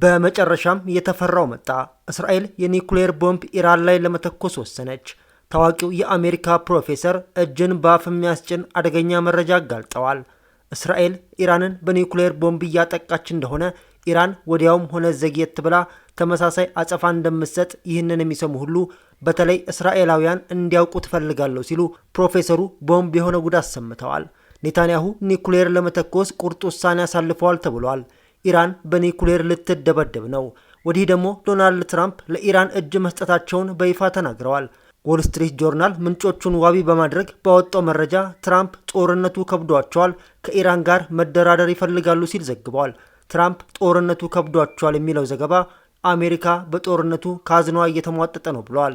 በመጨረሻም የተፈራው መጣ። እስራኤል የኒኩሌር ቦምብ ኢራን ላይ ለመተኮስ ወሰነች። ታዋቂው የአሜሪካ ፕሮፌሰር እጅን በአፍ የሚያስጭን አደገኛ መረጃ አጋልጠዋል። እስራኤል ኢራንን በኒኩሌር ቦምብ እያጠቃች እንደሆነ ኢራን ወዲያውም ሆነ ዘግየት ብላ ተመሳሳይ አጸፋ እንደምትሰጥ ይህንን የሚሰሙ ሁሉ በተለይ እስራኤላውያን እንዲያውቁ ትፈልጋለሁ ሲሉ ፕሮፌሰሩ ቦምብ የሆነ ጉድ አሰምተዋል። ኔታንያሁ ኒኩሌር ለመተኮስ ቁርጥ ውሳኔ አሳልፈዋል ተብሏል። ኢራን በኒኩሌር ልትደበደብ ነው። ወዲህ ደግሞ ዶናልድ ትራምፕ ለኢራን እጅ መስጠታቸውን በይፋ ተናግረዋል። ዎል ስትሪት ጆርናል ምንጮቹን ዋቢ በማድረግ ባወጣው መረጃ ትራምፕ ጦርነቱ ከብዷቸዋል፣ ከኢራን ጋር መደራደር ይፈልጋሉ ሲል ዘግበዋል። ትራምፕ ጦርነቱ ከብዷቸዋል የሚለው ዘገባ አሜሪካ በጦርነቱ ካዝኗ እየተሟጠጠ ነው ብለዋል።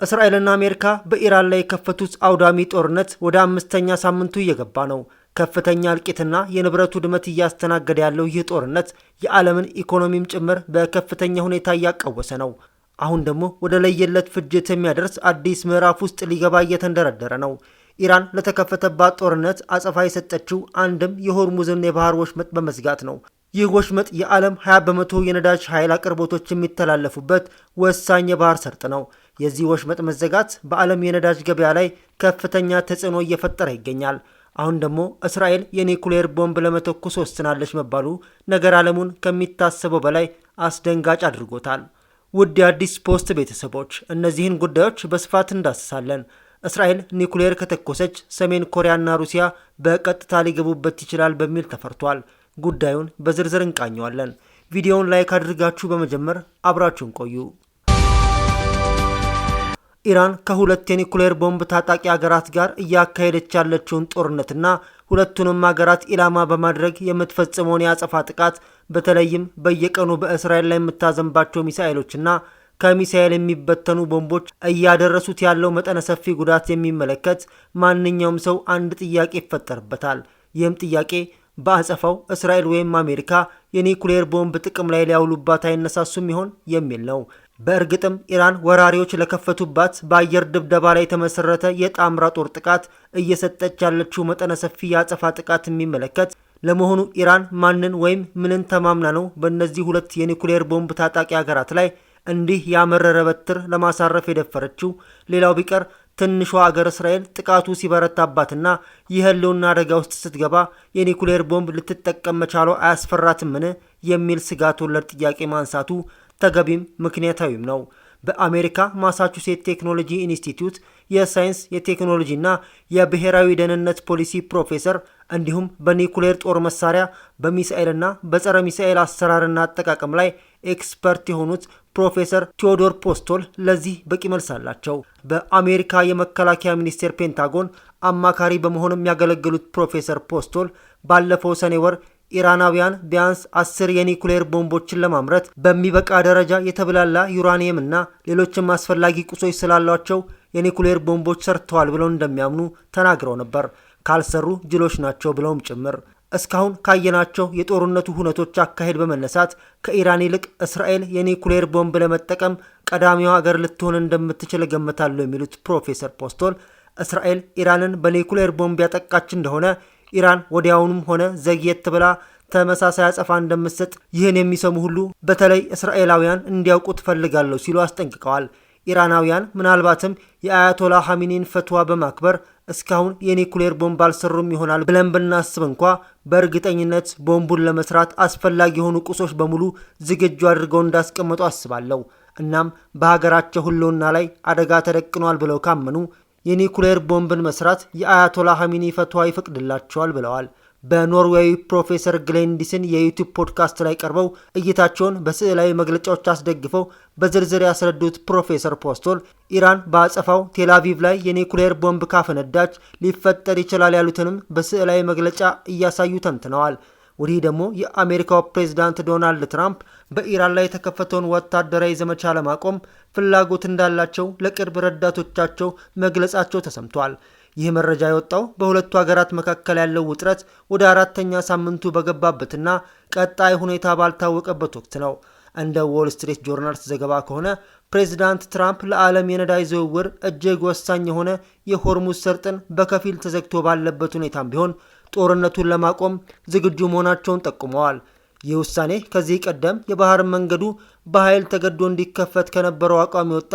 እስራኤልና አሜሪካ በኢራን ላይ የከፈቱት አውዳሚ ጦርነት ወደ 5ኛ ሳምንቱ እየገባ ነው። ከፍተኛ እልቂትና የንብረት ውድመት እያስተናገደ ያለው ይህ ጦርነት የዓለምን ኢኮኖሚም ጭምር በከፍተኛ ሁኔታ እያቃወሰ ነው። አሁን ደግሞ ወደ ለየለት ፍጅት የሚያደርስ አዲስ ምዕራፍ ውስጥ ሊገባ እየተንደረደረ ነው። ኢራን ለተከፈተባት ጦርነት አጸፋ የሰጠችው አንድም የሆርሙዝን የባህር ወሽመጥ በመዝጋት ነው። ይህ ወሽመጥ የዓለም 20 በመቶ የነዳጅ ኃይል አቅርቦቶች የሚተላለፉበት ወሳኝ የባህር ሰርጥ ነው። የዚህ ወሽመጥ መዘጋት በዓለም የነዳጅ ገበያ ላይ ከፍተኛ ተጽዕኖ እየፈጠረ ይገኛል። አሁን ደግሞ እስራኤል የኒኩሌር ቦምብ ለመተኮስ ወስናለች መባሉ ነገር ዓለሙን ከሚታሰበው በላይ አስደንጋጭ አድርጎታል። ውድ የአዲስ ፖስት ቤተሰቦች እነዚህን ጉዳዮች በስፋት እንዳስሳለን። እስራኤል ኒኩሌር ከተኮሰች ሰሜን ኮሪያና ሩሲያ በቀጥታ ሊገቡበት ይችላል በሚል ተፈርቷል። ጉዳዩን በዝርዝር እንቃኘዋለን። ቪዲዮውን ላይክ አድርጋችሁ በመጀመር አብራችሁን ቆዩ። ኢራን ከሁለት የኒኩሌር ቦምብ ታጣቂ ሀገራት ጋር እያካሄደች ያለችውን ጦርነትና ሁለቱንም ሀገራት ኢላማ በማድረግ የምትፈጽመውን የአጸፋ ጥቃት በተለይም በየቀኑ በእስራኤል ላይ የምታዘንባቸው ሚሳኤሎችና ከሚሳኤል የሚበተኑ ቦምቦች እያደረሱት ያለው መጠነ ሰፊ ጉዳት የሚመለከት ማንኛውም ሰው አንድ ጥያቄ ይፈጠርበታል። ይህም ጥያቄ በአጸፋው እስራኤል ወይም አሜሪካ የኒኩሌር ቦምብ ጥቅም ላይ ሊያውሉባት አይነሳሱም ይሆን የሚል ነው። በእርግጥም ኢራን ወራሪዎች ለከፈቱባት በአየር ድብደባ ላይ የተመሰረተ የጣምራ ጦር ጥቃት እየሰጠች ያለችው መጠነ ሰፊ የአጸፋ ጥቃት የሚመለከት ለመሆኑ ኢራን ማንን ወይም ምንን ተማምና ነው በእነዚህ ሁለት የኒኩሌር ቦምብ ታጣቂ ሀገራት ላይ እንዲህ ያመረረ በትር ለማሳረፍ የደፈረችው? ሌላው ቢቀር ትንሿ አገር እስራኤል ጥቃቱ ሲበረታባትና የህልውና አደጋ ውስጥ ስትገባ የኒኩሌር ቦምብ ልትጠቀም መቻሏ አያስፈራትምን የሚል ስጋት ወለድ ጥያቄ ማንሳቱ ተገቢም ምክንያታዊም ነው። በአሜሪካ ማሳቹሴት ቴክኖሎጂ ኢንስቲትዩት የሳይንስ የቴክኖሎጂና የብሔራዊ ደህንነት ፖሊሲ ፕሮፌሰር እንዲሁም በኒኩሌር ጦር መሳሪያ በሚሳኤልና በጸረ ሚሳኤል አሰራርና አጠቃቀም ላይ ኤክስፐርት የሆኑት ፕሮፌሰር ቴዎዶር ፖስቶል ለዚህ በቂ መልስ አላቸው። በአሜሪካ የመከላከያ ሚኒስቴር ፔንታጎን አማካሪ በመሆንም ያገለገሉት ፕሮፌሰር ፖስቶል ባለፈው ሰኔ ወር ኢራናውያን ቢያንስ 10 የኒኩሌር ቦምቦችን ለማምረት በሚበቃ ደረጃ የተብላላ ዩራኒየም እና ሌሎችም አስፈላጊ ቁሶች ስላሏቸው የኒኩሌር ቦምቦች ሰርተዋል ብለው እንደሚያምኑ ተናግረው ነበር። ካልሰሩ ጅሎች ናቸው ብለውም ጭምር። እስካሁን ካየናቸው የጦርነቱ ሁነቶች አካሄድ በመነሳት ከኢራን ይልቅ እስራኤል የኒኩሌር ቦምብ ለመጠቀም ቀዳሚዋ ሀገር ልትሆን እንደምትችል ገምታለሁ የሚሉት ፕሮፌሰር ፖስቶል እስራኤል ኢራንን በኒኩሌር ቦምብ ያጠቃች እንደሆነ ኢራን ወዲያውኑም ሆነ ዘግየት ብላ ተመሳሳይ አጸፋ እንደምትሰጥ ይህን የሚሰሙ ሁሉ በተለይ እስራኤላውያን እንዲያውቁ ትፈልጋለሁ ሲሉ አስጠንቅቀዋል። ኢራናውያን ምናልባትም የአያቶላ ኻሜኒን ፈትዋ በማክበር እስካሁን የኒኩሌር ቦምብ አልሰሩም ይሆናል ብለን ብናስብ እንኳ በእርግጠኝነት ቦምቡን ለመስራት አስፈላጊ የሆኑ ቁሶች በሙሉ ዝግጁ አድርገው እንዳስቀመጡ አስባለሁ። እናም በሀገራቸው ሁሉና ላይ አደጋ ተደቅኗል ብለው ካመኑ የኒኩሌር ቦምብን መስራት የአያቶላ ኻሜኒ ፈትዋ ይፈቅድላቸዋል ብለዋል። በኖርዌይ ፕሮፌሰር ግሌንዲስን የዩቲዩብ ፖድካስት ላይ ቀርበው እይታቸውን በስዕላዊ መግለጫዎች አስደግፈው በዝርዝር ያስረዱት ፕሮፌሰር ፖስቶል ኢራን በአጸፋው ቴልአቪቭ ላይ የኒኩሌር ቦምብ ካፈነዳች ሊፈጠር ይችላል ያሉትንም በስዕላዊ መግለጫ እያሳዩ ተንትነዋል። ወዲህ ደግሞ የአሜሪካው ፕሬዝዳንት ዶናልድ ትራምፕ በኢራን ላይ የተከፈተውን ወታደራዊ ዘመቻ ለማቆም ፍላጎት እንዳላቸው ለቅርብ ረዳቶቻቸው መግለጻቸው ተሰምቷል። ይህ መረጃ የወጣው በሁለቱ ሀገራት መካከል ያለው ውጥረት ወደ 4ኛ ሳምንቱ በገባበትና ቀጣይ ሁኔታ ባልታወቀበት ወቅት ነው። እንደ ዎል ስትሪት ጆርናል ዘገባ ከሆነ ፕሬዝዳንት ትራምፕ ለዓለም የነዳጅ ዝውውር እጅግ ወሳኝ የሆነ የሆርሙዝ ሰርጥን በከፊል ተዘግቶ ባለበት ሁኔታም ቢሆን ጦርነቱን ለማቆም ዝግጁ መሆናቸውን ጠቁመዋል። ይህ ውሳኔ ከዚህ ቀደም የባህር መንገዱ በኃይል ተገዶ እንዲከፈት ከነበረው አቋም የወጣ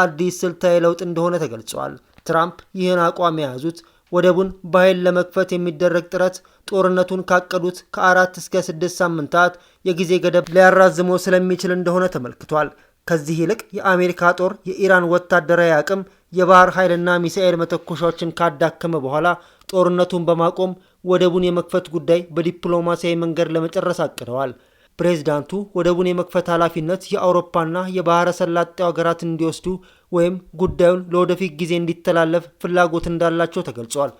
አዲስ ስልታዊ ለውጥ እንደሆነ ተገልጿል። ትራምፕ ይህን አቋም የያዙት ወደቡን በኃይል ለመክፈት የሚደረግ ጥረት ጦርነቱን ካቀዱት ከ4 እስከ 6 ሳምንታት የጊዜ ገደብ ሊያራዝመው ስለሚችል እንደሆነ ተመልክቷል። ከዚህ ይልቅ የአሜሪካ ጦር የኢራን ወታደራዊ አቅም የባህር ኃይልና ሚሳኤል መተኮሻዎችን ካዳከመ በኋላ ጦርነቱን በማቆም ወደቡን የመክፈት ጉዳይ በዲፕሎማሲያዊ መንገድ ለመጨረስ አቅደዋል። ፕሬዝዳንቱ ወደቡን የመክፈት ኃላፊነት የአውሮፓና የባህረ ሰላጤው ሀገራት እንዲወስዱ ወይም ጉዳዩን ለወደፊት ጊዜ እንዲተላለፍ ፍላጎት እንዳላቸው ተገልጿል።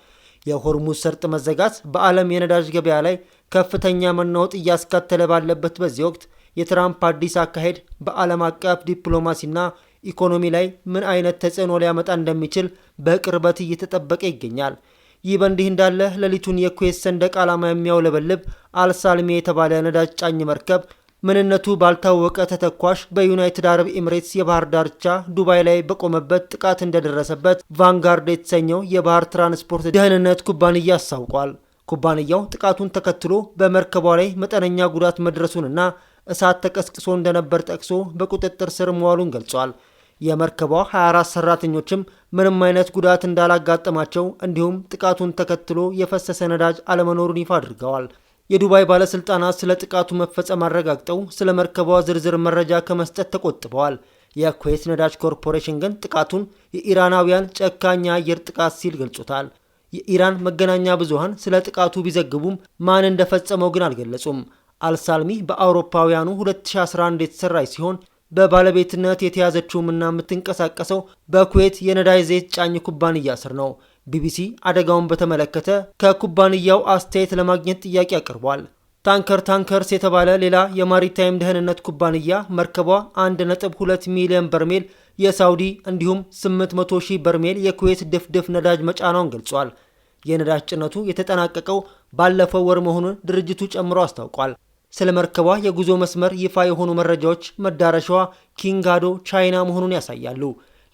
የሆርሙዝ ሰርጥ መዘጋት በዓለም የነዳጅ ገበያ ላይ ከፍተኛ መናወጥ እያስከተለ ባለበት በዚህ ወቅት የትራምፕ አዲስ አካሄድ በዓለም አቀፍ ዲፕሎማሲና ኢኮኖሚ ላይ ምን አይነት ተጽዕኖ ሊያመጣ እንደሚችል በቅርበት እየተጠበቀ ይገኛል። ይህ በእንዲህ እንዳለ ሌሊቱን የኩዌት ሰንደቅ ዓላማ የሚያውለበልብ አልሳልሚ የተባለ ነዳጅ ጫኝ መርከብ ምንነቱ ባልታወቀ ተተኳሽ በዩናይትድ አረብ ኤምሬትስ የባህር ዳርቻ ዱባይ ላይ በቆመበት ጥቃት እንደደረሰበት ቫንጋርድ የተሰኘው የባህር ትራንስፖርት ደህንነት ኩባንያ አስታውቋል። ኩባንያው ጥቃቱን ተከትሎ በመርከቧ ላይ መጠነኛ ጉዳት መድረሱንና እሳት ተቀስቅሶ እንደነበር ጠቅሶ በቁጥጥር ስር መዋሉን ገልጿል። የመርከቧ 24 ሰራተኞችም ምንም አይነት ጉዳት እንዳላጋጠማቸው እንዲሁም ጥቃቱን ተከትሎ የፈሰሰ ነዳጅ አለመኖሩን ይፋ አድርገዋል። የዱባይ ባለስልጣናት ስለ ጥቃቱ መፈጸም አረጋግጠው ስለ መርከቧ ዝርዝር መረጃ ከመስጠት ተቆጥበዋል። የኩዌት ነዳጅ ኮርፖሬሽን ግን ጥቃቱን የኢራናውያን ጨካኝ የአየር ጥቃት ሲል ገልጾታል። የኢራን መገናኛ ብዙሃን ስለ ጥቃቱ ቢዘግቡም ማን እንደፈጸመው ግን አልገለጹም። አልሳልሚ በአውሮፓውያኑ 2011 የተሰራች ሲሆን በባለቤትነት የተያዘችውምና የምትንቀሳቀሰው በኩዌት የነዳጅ ዘይት ጫኝ ኩባንያ ስር ነው። ቢቢሲ አደጋውን በተመለከተ ከኩባንያው አስተያየት ለማግኘት ጥያቄ አቅርቧል። ታንከርስ የተባለ ሌላ የማሪታይም ደህንነት ኩባንያ መርከቧ 1.2 ሚሊዮን በርሜል የሳውዲ እንዲሁም 800,000 በርሜል የኩዌት ድፍድፍ ነዳጅ መጫኗን ገልጿል። የነዳጅ ጭነቱ የተጠናቀቀው ባለፈው ወር መሆኑን ድርጅቱ ጨምሮ አስታውቋል። ስለ መርከቧ የጉዞ መስመር ይፋ የሆኑ መረጃዎች መዳረሻዋ ኪንጋዶ ቻይና መሆኑን ያሳያሉ።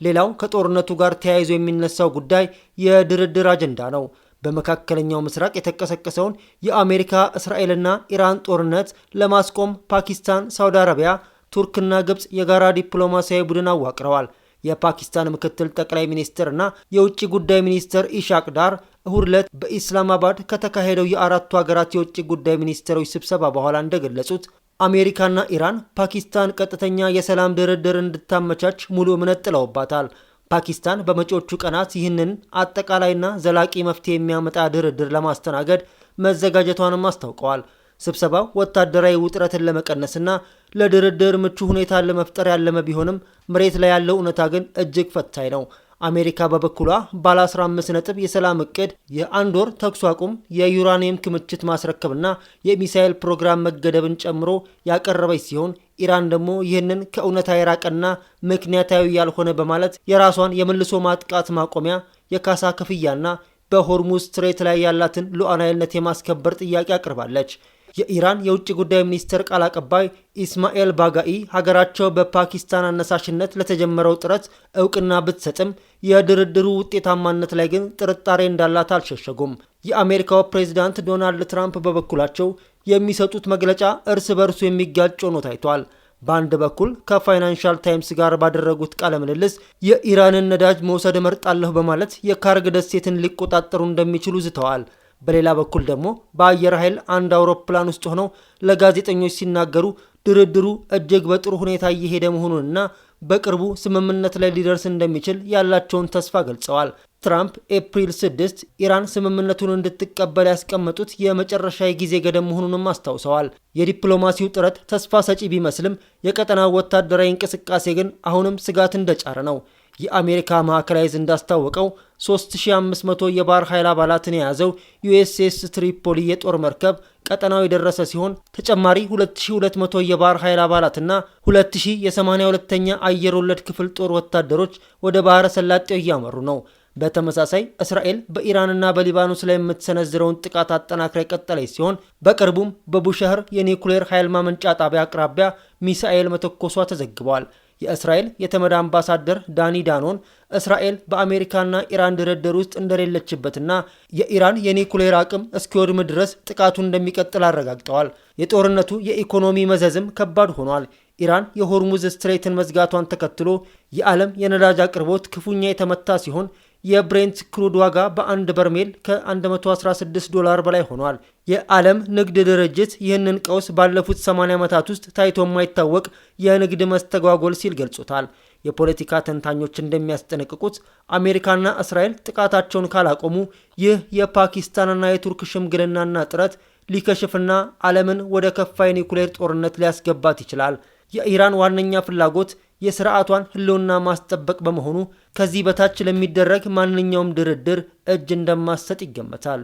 ሌላው ከጦርነቱ ጋር ተያይዞ የሚነሳው ጉዳይ የድርድር አጀንዳ ነው። በመካከለኛው ምስራቅ የተቀሰቀሰውን የአሜሪካ እስራኤልና ኢራን ጦርነት ለማስቆም ፓኪስታን፣ ሳውዲ አረቢያ፣ ቱርክና ግብጽ የጋራ ዲፕሎማሲያዊ ቡድን አዋቅረዋል። የፓኪስታን ምክትል ጠቅላይ ሚኒስትርና የውጭ ጉዳይ ሚኒስትር ኢሻቅ ዳር እሁድ ዕለት በኢስላማባድ ከተካሄደው የአራቱ ሀገራት የውጭ ጉዳይ ሚኒስትሮች ስብሰባ በኋላ እንደገለጹት አሜሪካና ኢራን ፓኪስታን ቀጥተኛ የሰላም ድርድር እንድታመቻች ሙሉ እምነት ጥለውባታል። ፓኪስታን በመጪዎቹ ቀናት ይህንን አጠቃላይና ዘላቂ መፍትሄ የሚያመጣ ድርድር ለማስተናገድ መዘጋጀቷንም አስታውቀዋል። ስብሰባው ወታደራዊ ውጥረትን ለመቀነስና ለድርድር ምቹ ሁኔታን ለመፍጠር ያለመ ቢሆንም መሬት ላይ ያለው እውነታ ግን እጅግ ፈታኝ ነው። አሜሪካ በበኩሏ ባለ 15 ነጥብ የሰላም እቅድ የአንድ ወር ተኩስ አቁም፣ የዩራኒየም ክምችት ማስረከብና የሚሳኤል ፕሮግራም መገደብን ጨምሮ ያቀረበች ሲሆን ኢራን ደግሞ ይህንን ከእውነታ የራቀና ምክንያታዊ ያልሆነ በማለት የራሷን የመልሶ ማጥቃት ማቆሚያ፣ የካሳ ክፍያና በሆርሙዝ ስትሬት ላይ ያላትን ሉዓላዊነት የማስከበር ጥያቄ አቅርባለች። የኢራን የውጭ ጉዳይ ሚኒስትር ቃል አቀባይ ኢስማኤል ባጋኢ ሀገራቸው በፓኪስታን አነሳሽነት ለተጀመረው ጥረት እውቅና ብትሰጥም የድርድሩ ውጤታማነት ላይ ግን ጥርጣሬ እንዳላት አልሸሸጉም። የአሜሪካው ፕሬዝዳንት ዶናልድ ትራምፕ በበኩላቸው የሚሰጡት መግለጫ እርስ በርሱ የሚጋጭ ሆኖ ታይቷል። በአንድ በኩል ከፋይናንሻል ታይምስ ጋር ባደረጉት ቃለ ምልልስ የኢራንን ነዳጅ መውሰድ እመርጣለሁ በማለት የካርግ ደሴትን ሊቆጣጠሩ እንደሚችሉ ዝተዋል። በሌላ በኩል ደግሞ በአየር ኃይል አንድ አውሮፕላን ውስጥ ሆነው ለጋዜጠኞች ሲናገሩ ድርድሩ እጅግ በጥሩ ሁኔታ እየሄደ መሆኑንና በቅርቡ ስምምነት ላይ ሊደርስ እንደሚችል ያላቸውን ተስፋ ገልጸዋል። ትራምፕ ኤፕሪል 6 ኢራን ስምምነቱን እንድትቀበል ያስቀመጡት የመጨረሻ የጊዜ ገደብ መሆኑንም አስታውሰዋል። የዲፕሎማሲው ጥረት ተስፋ ሰጪ ቢመስልም የቀጠናው ወታደራዊ እንቅስቃሴ ግን አሁንም ስጋት እንደጫረ ነው። የአሜሪካ ማዕከላዊ ዕዝ እንዳስታወቀው 3500 የባህር ኃይል አባላትን የያዘው ዩኤስኤስ ትሪፖሊ የጦር መርከብ ቀጠናው የደረሰ ሲሆን ተጨማሪ 2200 የባህር ኃይል አባላትና 2000 የ82ኛ አየር ወለድ ክፍል ጦር ወታደሮች ወደ ባህረ ሰላጤው እያመሩ ነው። በተመሳሳይ እስራኤል በኢራንና በሊባኖስ ላይ የምትሰነዝረውን ጥቃት አጠናክራ የቀጠለች ሲሆን በቅርቡም በቡሸህር የኒውክሌር ኃይል ማመንጫ ጣቢያ አቅራቢያ ሚሳኤል መተኮሷ ተዘግቧል። የእስራኤል የተመድ አምባሳደር ዳኒ ዳኖን እስራኤል በአሜሪካና ኢራን ድርድር ውስጥ እንደሌለችበትና የኢራን የኒኩሌር አቅም እስኪወድም ድረስ ጥቃቱ እንደሚቀጥል አረጋግጠዋል። የጦርነቱ የኢኮኖሚ መዘዝም ከባድ ሆኗል። ኢራን የሆርሙዝ ስትሬትን መዝጋቷን ተከትሎ የዓለም የነዳጅ አቅርቦት ክፉኛ የተመታ ሲሆን የብሬንት ክሩድ ዋጋ በአንድ በርሜል ከ116 በላይ ሆኗል። የዓለም ንግድ ድርጅት ይህንን ቀውስ ባለፉት 80 ዓመታት ውስጥ ታይቶ የማይታወቅ የንግድ መስተጓጎል ሲል ገልጾታል። የፖለቲካ ተንታኞች እንደሚያስጠነቅቁት አሜሪካና እስራኤል ጥቃታቸውን ካላቆሙ ይህ የፓኪስታንና የቱርክ ሽምግልናና ጥረት ሊከሽፍና ዓለምን ወደ ከፋ የኒኩሌር ጦርነት ሊያስገባት ይችላል። የኢራን ዋነኛ ፍላጎት የስርዓቷን ህልውና ማስጠበቅ በመሆኑ ከዚህ በታች ለሚደረግ ማንኛውም ድርድር እጅ እንደማሰጥ ይገመታል።